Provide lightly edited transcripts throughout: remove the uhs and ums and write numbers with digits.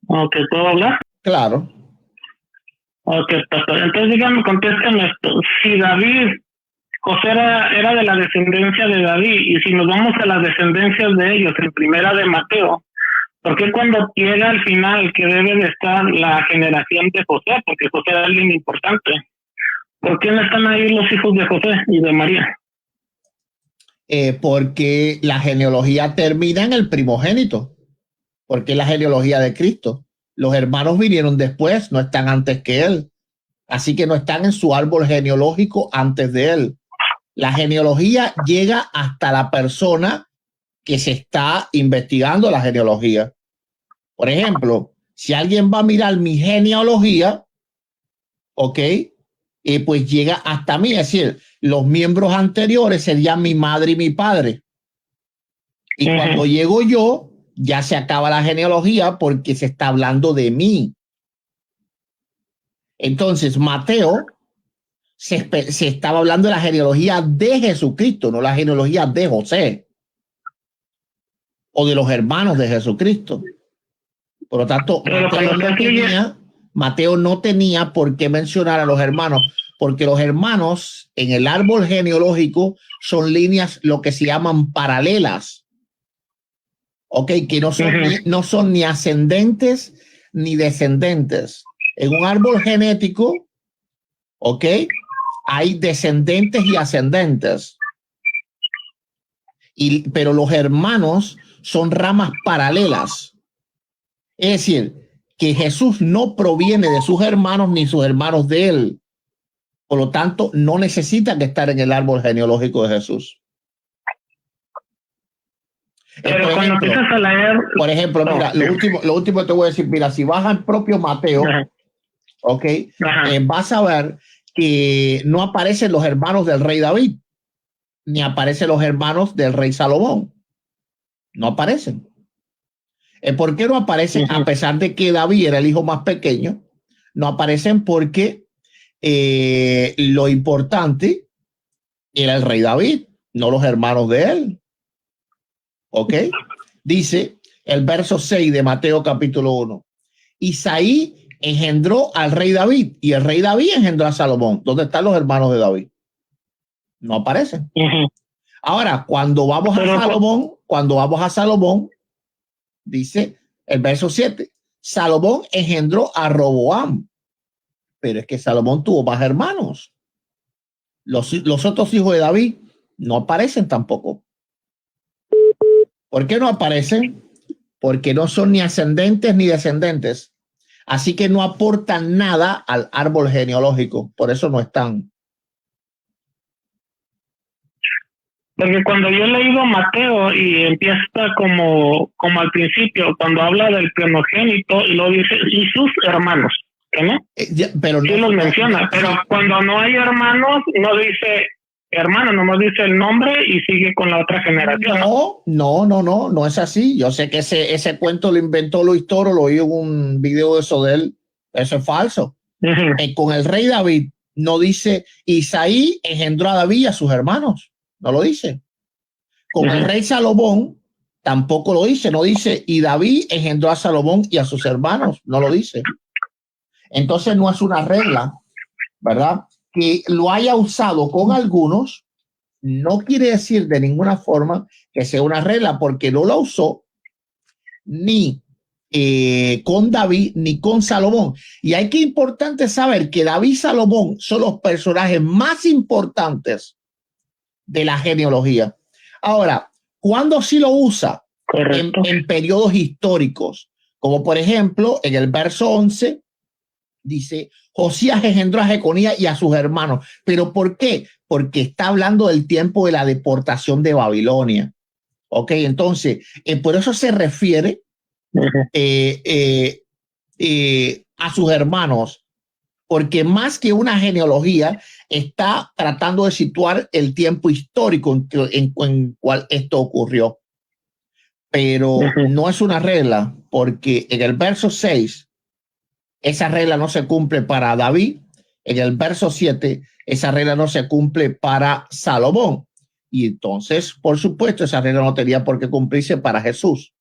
Ok, ¿puedo hablar? Claro. Ok, pastor. Entonces, dígame, contéstame esto. Si David, José era de la descendencia de David, y si nos vamos a las descendencias de ellos, en primera de Mateo, ¿por qué cuando llega al final que debe de estar la generación de José? Porque José era alguien importante. ¿Por qué no están ahí los hijos de José y de María? Porque la genealogía termina en el primogénito, porque es la genealogía de Cristo. Los hermanos vinieron después, no están antes que él. Así que no están en su árbol genealógico antes de él. La genealogía llega hasta la persona que se está investigando la genealogía. Por ejemplo, si alguien va a mirar mi genealogía, ¿ok? Pues llega hasta mí, es decir, los miembros anteriores serían mi madre y mi padre. Y cuando llego yo, ya se acaba la genealogía porque se está hablando de mí. Entonces, Mateo se estaba hablando de la genealogía de Jesucristo, no la genealogía de José o de los hermanos de Jesucristo. Por lo tanto, Mateo no tenía por qué mencionar a los hermanos, porque los hermanos en el árbol genealógico son líneas lo que se llaman paralelas, ¿ok? Que no son ni ascendentes ni descendentes. En un árbol genético, ¿ok? Hay descendentes y ascendentes. Pero los hermanos son ramas paralelas. Es decir, que Jesús no proviene de sus hermanos ni sus hermanos de él. Por lo tanto, no necesita que estar en el árbol genealógico de Jesús. Pero cuando empiezas a leer... Por ejemplo, mira, lo último que te voy a decir, mira, si vas al propio Mateo, ¿ok? Vas a ver que no aparecen los hermanos del rey David, ni aparecen los hermanos del rey Salomón. No aparecen. ¿Por qué no aparecen? A pesar de que David era el hijo más pequeño, no aparecen porque lo importante era el rey David, no los hermanos de él. ¿Ok? Dice el verso 6 de Mateo capítulo 1. Isaí engendró al rey David y el rey David engendró a Salomón. ¿Dónde están los hermanos de David? No aparecen. Ahora, cuando vamos a Salomón, dice el verso 7, Salomón engendró a Roboam, pero es que Salomón tuvo más hermanos. Los otros hijos de David no aparecen tampoco. ¿Por qué no aparecen? Porque no son ni ascendentes ni descendentes. Así que no aportan nada al árbol genealógico. Por eso no están. Porque cuando yo he leído Mateo y empieza como al principio, cuando habla del primogénito y lo dice, y sus hermanos, ¿no? Pero sí los menciona, pero cuando no hay hermanos, no dice hermano, nomás dice el nombre y sigue con la otra generación. No es así. Yo sé que ese cuento lo inventó Luis Toro, lo oí en un video de eso de él. Eso es falso. Con el rey David no dice Isaí engendró a David y a sus hermanos. No lo dice. Con el rey Salomón tampoco lo dice. No dice y David engendró a Salomón y a sus hermanos. No lo dice. Entonces no es una regla, ¿verdad? Que lo haya usado con algunos no quiere decir de ninguna forma que sea una regla, porque no la usó ni con David ni con Salomón. Y hay que importante saber que David y Salomón son los personajes más importantes de la genealogía. Ahora, ¿cuándo sí lo usa? En periodos históricos, como por ejemplo en el verso 11 dice Josías engendró a Jeconías y a sus hermanos. ¿Pero por qué? Porque está hablando del tiempo de la deportación de Babilonia. Ok, entonces, por eso se refiere a sus hermanos, porque más que una genealogía, está tratando de situar el tiempo histórico en cual esto ocurrió. Pero no es una regla, porque en el verso 6, esa regla no se cumple para David. En el verso 7, esa regla no se cumple para Salomón. Y entonces, por supuesto, esa regla no tenía por qué cumplirse para Jesús,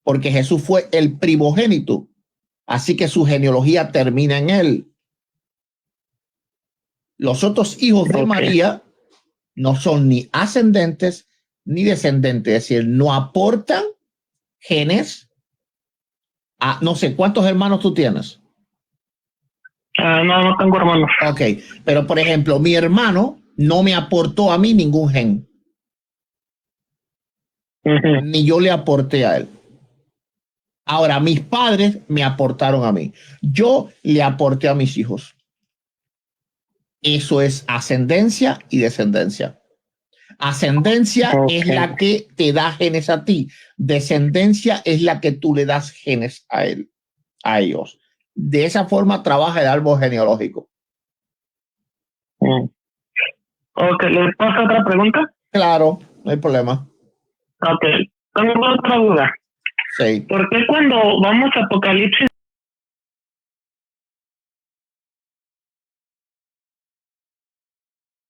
porque Jesús fue el primogénito Así que su genealogía termina en él. Los otros hijos de María no son ni ascendentes ni descendentes, es decir, no aportan genes. No sé, ¿cuántos hermanos tú tienes? No tengo hermanos. Ok, pero por ejemplo, mi hermano no me aportó a mí ningún gen. Ni yo le aporté a él. Ahora, mis padres me aportaron a mí. Yo le aporté a mis hijos. Eso es ascendencia y descendencia. Ascendencia es la que te da genes a ti. Descendencia es la que tú le das genes a él, a ellos. De esa forma trabaja el árbol genealógico. Ok, ¿les paso otra pregunta? Claro, no hay problema. Ok, tengo otra duda. Sí. ¿Por qué cuando vamos a Apocalipsis